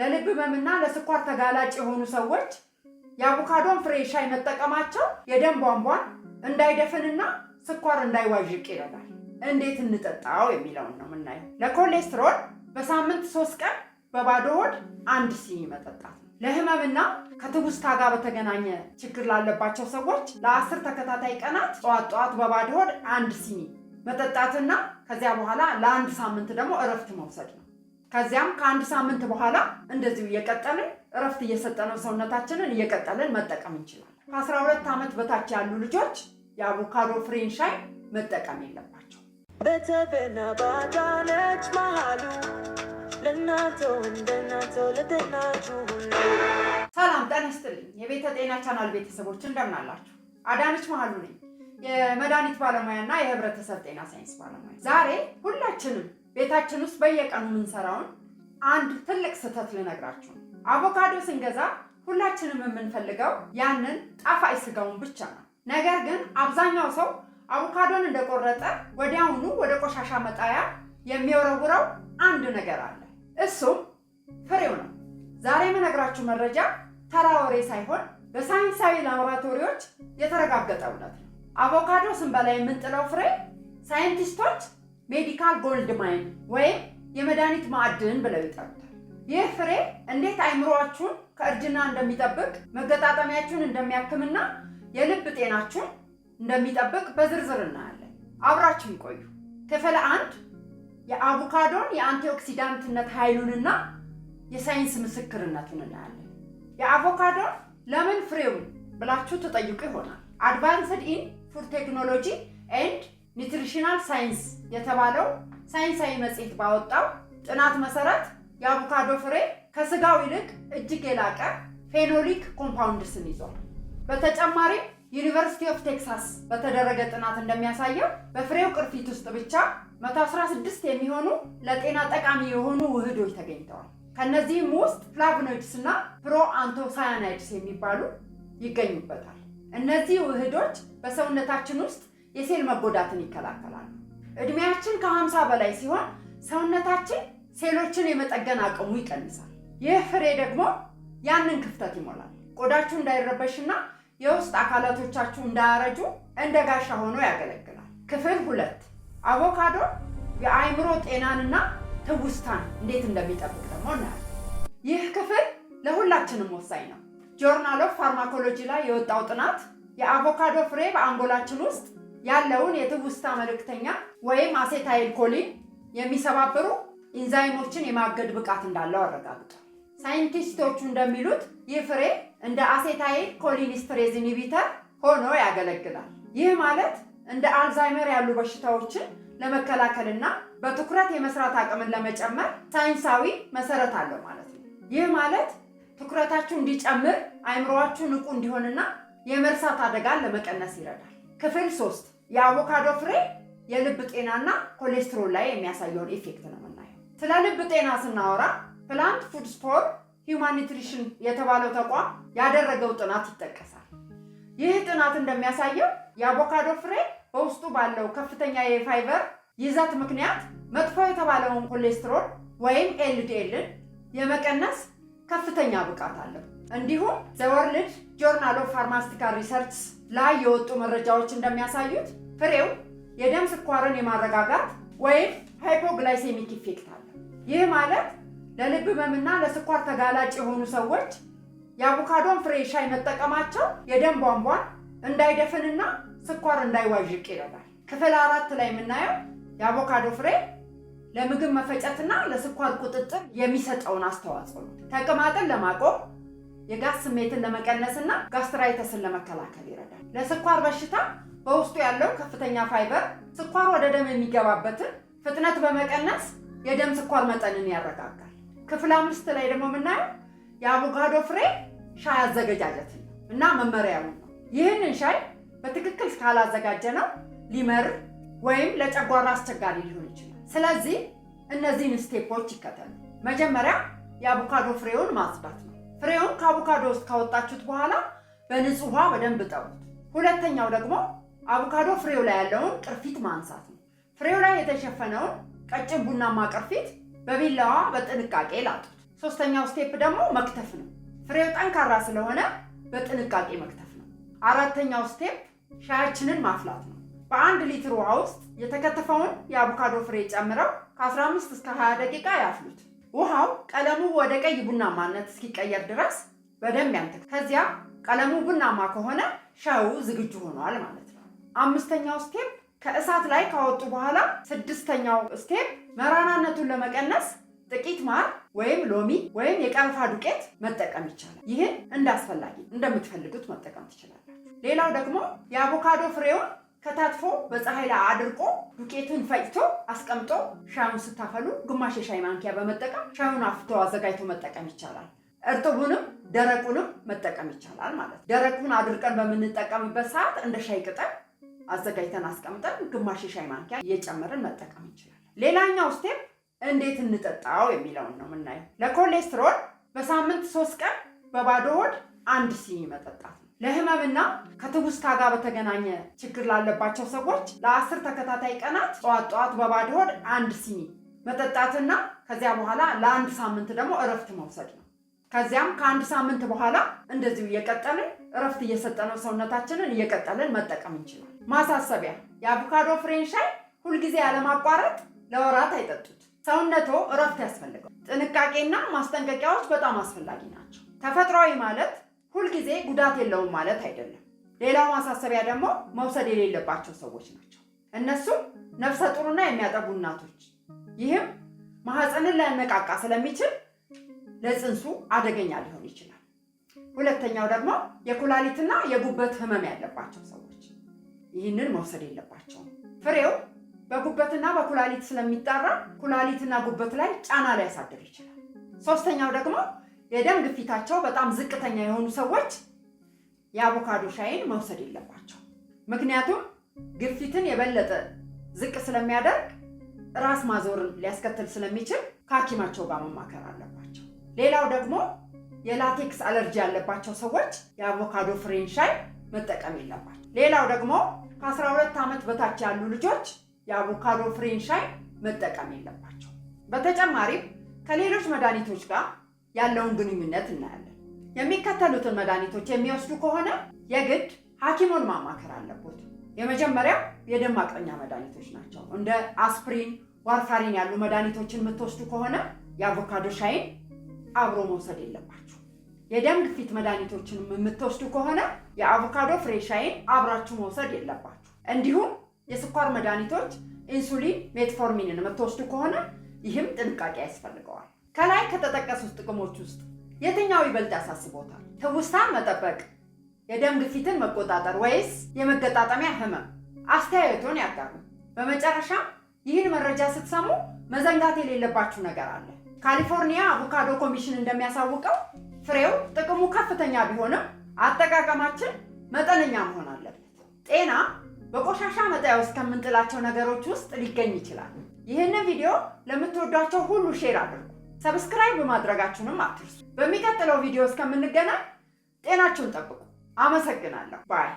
ለልብ ህመምና ለስኳር ተጋላጭ የሆኑ ሰዎች የአቮካዶን ፍሬ ሻይ መጠቀማቸው የደም ቧንቧን እንዳይደፍንና ስኳር እንዳይዋዥቅ ይረዳል። እንዴት እንጠጣው የሚለውን ነው የምናየው። ለኮሌስትሮል በሳምንት 3 ቀን በባዶ ሆድ 1 ሲኒ መጠጣት ነው። ለህመምና ከትውስታ ጋር በተገናኘ ችግር ላለባቸው ሰዎች ለ10 ተከታታይ ቀናት ጠዋት በባዶ ሆድ 1 ሲኒ መጠጣትና ከዚያ በኋላ ለ1 ሳምንት ደግሞ እረፍት መውሰድ ነው። ከዚያም ከ1 ሳምንት በኋላ እንደዚሁ እየቀጠልን እረፍት እየሰጠነው ሰውነታችንን እየቀጠልን መጠቀም እንችላለን። ከ12 ዓመት በታች ያሉ ልጆች የአቮካዶ ፍሬን ሻይ መጠቀም የለባቸው። በተበና ባዳነች መሃሉ ለናተው እንደናተው ለተናችሁ ሁሉ ሰላም ጤና ይስጥልኝ። የቤተ ጤና ቻናል ቤተሰቦች እንደምን አላችሁ? አዳነች መሃሉ ነኝ፣ የመድኃኒት ባለሙያና የህብረተሰብ ጤና ሳይንስ ባለሙያ። ዛሬ ሁላችንም ቤታችን ውስጥ በየቀኑ የምንሰራውን አንድ ትልቅ ስህተት ልነግራችሁ ነው። አቮካዶ ስንገዛ ሁላችንም የምንፈልገው ያንን ጣፋጭ ስጋውን ብቻ ነው። ነገር ግን አብዛኛው ሰው አቮካዶን እንደቆረጠ ወዲያውኑ ወደ ቆሻሻ መጣያ የሚወረውረው አንድ ነገር አለ። እሱም ፍሬው ነው። ዛሬ የምነግራችሁ መረጃ ተራ ወሬ ሳይሆን በሳይንሳዊ ላቦራቶሪዎች የተረጋገጠ እውነት ነው። አቮካዶ ስንበላ የምንጥለው ፍሬ ሳይንቲስቶች ሜዲካል ጎልድ ማይን ወይም የመድኃኒት ማዕድን ብለው ይጠሩታል። ይህ ፍሬ እንዴት አይምሮአችሁን ከእርጅና እንደሚጠብቅ፣ መገጣጠሚያችሁን እንደሚያክምና የልብ ጤናችሁን እንደሚጠብቅ በዝርዝር እናያለን። አብራችሁን ቆዩ። ክፍል 1 የአቮካዶን የአንቲኦክሲዳንትነት ኃይሉንና የሳይንስ ምስክርነቱን እናያለን። የአቮካዶን ለምን ፍሬውን ብላችሁ ተጠይቁ ይሆናል። አድቫንስድ ኢን ፉድ ቴክኖሎጂ ኤንድ ኒውትሪሽናል ሳይንስ የተባለው ሳይንሳዊ መጽሔት ባወጣው ጥናት መሰረት የአቮካዶ ፍሬ ከስጋው ይልቅ እጅግ የላቀ ፌኖሊክ ኮምፓውንድስን ይዟል። በተጨማሪም ዩኒቨርሲቲ ኦፍ ቴክሳስ በተደረገ ጥናት እንደሚያሳየው በፍሬው ቅርፊት ውስጥ ብቻ 116 የሚሆኑ ለጤና ጠቃሚ የሆኑ ውህዶች ተገኝተዋል። ከነዚህም ውስጥ ፍላቮኖይድስ እና ፕሮአንቶሳያናይድስ የሚባሉ ይገኙበታል። እነዚህ ውህዶች በሰውነታችን ውስጥ የሴል መጎዳትን ይከላከላሉ። እድሜያችን ከ50 በላይ ሲሆን ሰውነታችን ሴሎችን የመጠገን አቅሙ ይቀንሳል። ይህ ፍሬ ደግሞ ያንን ክፍተት ይሞላል። ቆዳችሁ እንዳይረበሽና የውስጥ አካላቶቻችሁ እንዳያረጁ እንደ ጋሻ ሆኖ ያገለግላል። ክፍል 2 አቮካዶ የአእምሮ ጤናንና ትውስታን እንዴት እንደሚጠብቅ ደግሞ እናያለን። ይህ ክፍል ለሁላችንም ወሳኝ ነው። ጆርናል ኦፍ ፋርማኮሎጂ ላይ የወጣው ጥናት የአቮካዶ ፍሬ በአንጎላችን ውስጥ ያለውን የትውስታ መልእክተኛ ወይም አሴታይል ኮሊን የሚሰባብሩ ኢንዛይሞችን የማገድ ብቃት እንዳለው አረጋግጧል። ሳይንቲስቶቹ እንደሚሉት ይህ ፍሬ እንደ አሴታይል ኮሊንስትሬዝ ኢንሂቢተር ሆኖ ያገለግላል። ይህ ማለት እንደ አልዛይመር ያሉ በሽታዎችን ለመከላከልና በትኩረት የመስራት አቅምን ለመጨመር ሳይንሳዊ መሰረት አለው ማለት ነው። ይህ ማለት ትኩረታችሁ እንዲጨምር፣ አእምሮአችሁ ንቁ እንዲሆንና የመርሳት አደጋን ለመቀነስ ይረዳል። ክፍል 3 የአቮካዶ ፍሬ የልብ ጤናና ኮሌስትሮል ላይ የሚያሳየውን ኢፌክት ነው የምናየው። ስለ ልብ ጤና ስናወራ ፕላንት ፉድስ ፎር ሂውማን ኒውትሪሽን የተባለው ተቋም ያደረገው ጥናት ይጠቀሳል። ይህ ጥናት እንደሚያሳየው የአቮካዶ ፍሬ በውስጡ ባለው ከፍተኛ የፋይበር ይዘት ምክንያት መጥፎ የተባለውን ኮሌስትሮል ወይም ኤልዲኤልን የመቀነስ ከፍተኛ ብቃት አለው። እንዲሁም ዘ ወርልድ ጆርናል ኦፍ ፋርማሲውቲካል ሪሰርች ላይ የወጡ መረጃዎች እንደሚያሳዩት ፍሬው የደም ስኳርን የማረጋጋት ወይም ሃይፖግላይሴሚክ ኢፌክት አለው። ይህ ማለት ለልብ ህመምና ለስኳር ተጋላጭ የሆኑ ሰዎች የአቮካዶን ፍሬ ሻይ መጠቀማቸው የደም ቧንቧን እንዳይደፍንና ስኳር እንዳይዋዥቅ ይረዳል። ክፍል 4 ላይ የምናየው የአቮካዶ ፍሬ ለምግብ መፈጨትና ለስኳር ቁጥጥር የሚሰጠውን አስተዋጽኦ ነው። ተቅማጥን ለማቆም፣ የጋዝ ስሜትን ለመቀነስና ጋስትራይተስን ለመከላከል ይረዳል። ለስኳር በሽታ በውስጡ ያለው ከፍተኛ ፋይበር ስኳር ወደ ደም የሚገባበትን ፍጥነት በመቀነስ የደም ስኳር መጠንን ያረጋጋል። ክፍል 5 ላይ ደግሞ የምናየው የአቮካዶ ፍሬ ሻይ አዘገጃጀት እና መመሪያውን ነው። ይህንን ሻይ በትክክል ካላዘጋጀነው ሊመር ወይም ለጨጓራ አስቸጋሪ ሊሆን ይችላል። ስለዚህ እነዚህን ስቴፖች ይከተሉ። መጀመሪያ የአቮካዶ ፍሬውን ማጽዳት ነው። ፍሬውን ከአቮካዶ ውስጥ ካወጣችሁት በኋላ በንጹህ ውሃ በደንብ ጠቡት። ሁለተኛው ደግሞ አቮካዶ ፍሬው ላይ ያለውን ቅርፊት ማንሳት ነው። ፍሬው ላይ የተሸፈነውን ቀጭን ቡናማ ቅርፊት በቢላዋ በጥንቃቄ ላጡት። ሶስተኛው ስቴፕ ደግሞ መክተፍ ነው። ፍሬው ጠንካራ ስለሆነ በጥንቃቄ መክተፍ ነው። አራተኛው ስቴፕ ሻያችንን ማፍላት ነው። በ1 ሊትር ውሃ ውስጥ የተከተፈውን የአቮካዶ ፍሬ ጨምረው ከ15 እስከ 20 ደቂቃ ያፍሉት። ውሃው ቀለሙ ወደ ቀይ ቡናማነት እስኪቀየር ድረስ በደንብ ያንተክ። ከዚያ ቀለሙ ቡናማ ከሆነ ሻዩ ዝግጁ ሆኗል ማለት ነው። 5ኛው ስቴፕ ከእሳት ላይ ካወጡ በኋላ 6ኛው ስቴፕ መራራነቱን ለመቀነስ ጥቂት ማር ወይም ሎሚ ወይም የቀረፋ ዱቄት መጠቀም ይቻላል። ይህን እንዳስፈላጊ እንደምትፈልጉት መጠቀም ትችላላችሁ። ሌላው ደግሞ የአቮካዶ ፍሬውን ከታትፎ በፀሐይ ላይ አድርቆ ዱቄቱን ፈጭቶ አስቀምጦ ሻዩን ስታፈሉ ግማሽ የሻይ ማንኪያ በመጠቀም ሻዩን አፍቶ አዘጋጅቶ መጠቀም ይቻላል። እርጥቡንም ደረቁንም መጠቀም ይቻላል ማለት ነው። ደረቁን አድርቀን በምንጠቀምበት ሰዓት እንደ ሻይ ቅጠል አዘጋጅተን አስቀምጠን ግማሽ የሻይ ማንኪያ እየጨመርን መጠቀም እንችላለን። ሌላኛው ስቴፕ እንዴት እንጠጣው የሚለውን ነው የምናየው። ለኮሌስትሮል በሳምንት 3 ቀን በባዶ ሆድ 1 ሲኒ መጠጣት ነው። ለህመምና ከትውስታ ጋር በተገናኘ ችግር ላለባቸው ሰዎች ለ10 ተከታታይ ቀናት ጠዋት በባዶ ሆድ 1 ሲኒ መጠጣትና ከዚያ በኋላ ለ1 ሳምንት ደግሞ እረፍት መውሰድ ነው። ከዚያም ከ1 ሳምንት በኋላ እንደዚሁ እየቀጠልን እረፍት እየሰጠነው ሰውነታችንን እየቀጠልን መጠቀም እንችላለን። ማሳሰቢያ፣ የአቮካዶ ፍሬን ሻይ ሁልጊዜ ያለማቋረጥ ለወራት አይጠጡት። ሰውነቶ እረፍት ያስፈልገው። ጥንቃቄና ማስጠንቀቂያዎች በጣም አስፈላጊ ናቸው። ተፈጥሯዊ ማለት ሁልጊዜ ጉዳት የለውም ማለት አይደለም። ሌላው ማሳሰቢያ ደግሞ መውሰድ የሌለባቸው ሰዎች ናቸው። እነሱም ነፍሰ ጡርና የሚያጠቡ እናቶች። ይህም ማህፀንን ሊያነቃቃ ስለሚችል ለጽንሱ አደገኛ ሊሆን ይችላል። ሁለተኛው ደግሞ የኩላሊትና የጉበት ህመም ያለባቸው ሰዎች ይህንን መውሰድ የለባቸውም። ፍሬው በጉበትና በኩላሊት ስለሚጣራ ኩላሊትና ጉበት ላይ ጫና ሊያሳድር ይችላል። ሶስተኛው ደግሞ የደም ግፊታቸው በጣም ዝቅተኛ የሆኑ ሰዎች የአቮካዶ ሻይን መውሰድ የለባቸው። ምክንያቱም ግፊትን የበለጠ ዝቅ ስለሚያደርግ ራስ ማዞርን ሊያስከትል ስለሚችል ከሐኪማቸው ጋር መማከር አለባቸው። ሌላው ደግሞ የላቴክስ አለርጂ ያለባቸው ሰዎች የአቮካዶ ፍሬን ሻይ መጠቀም የለባቸው። ሌላው ደግሞ ከ12 ዓመት በታች ያሉ ልጆች የአቮካዶ ፍሬን ሻይ መጠቀም የለባቸው። በተጨማሪም ከሌሎች መድኃኒቶች ጋር ያለውን ግንኙነት እናያለን። የሚከተሉትን መድኃኒቶች የሚወስዱ ከሆነ የግድ ሐኪሙን ማማከር አለበት። የመጀመሪያው የደም ማቅጠኛ መድኃኒቶች ናቸው። እንደ አስፕሪን፣ ዋርፋሪን ያሉ መድኃኒቶችን የምትወስዱ ከሆነ የአቮካዶ ሻይን አብሮ መውሰድ የለባችሁ። የደም ግፊት መድኃኒቶችን የምትወስዱ ከሆነ የአቮካዶ ፍሬ ሻይን አብራችሁ መውሰድ የለባችሁ። እንዲሁም የስኳር መድኃኒቶች ኢንሱሊን፣ ሜትፎርሚንን የምትወስዱ ከሆነ ይህም ጥንቃቄ ያስፈልገዋል። ከላይ ከተጠቀሱት ጥቅሞች ውስጥ የትኛው ይበልጥ ያሳስቦታል? ትውስታን መጠበቅ፣ የደም ግፊትን መቆጣጠር ወይስ የመገጣጠሚያ ህመም? አስተያየቶን ያጋሩ። በመጨረሻ ይህን መረጃ ስትሰሙ መዘንጋት የሌለባችሁ ነገር አለ። ካሊፎርኒያ አቮካዶ ኮሚሽን እንደሚያሳውቀው ፍሬው ጥቅሙ ከፍተኛ ቢሆንም አጠቃቀማችን መጠነኛ መሆን አለበት። ጤና በቆሻሻ መጣያ ውስጥ ከምንጥላቸው ነገሮች ውስጥ ሊገኝ ይችላል። ይህንን ቪዲዮ ለምትወዷቸው ሁሉ ሼር አድርጉ። ሰብስክራይብ ማድረጋችሁንም አትርሱ። በሚቀጥለው ቪዲዮ እስከምንገናኝ ጤናችሁን ጠብቁ። አመሰግናለሁ። ባይ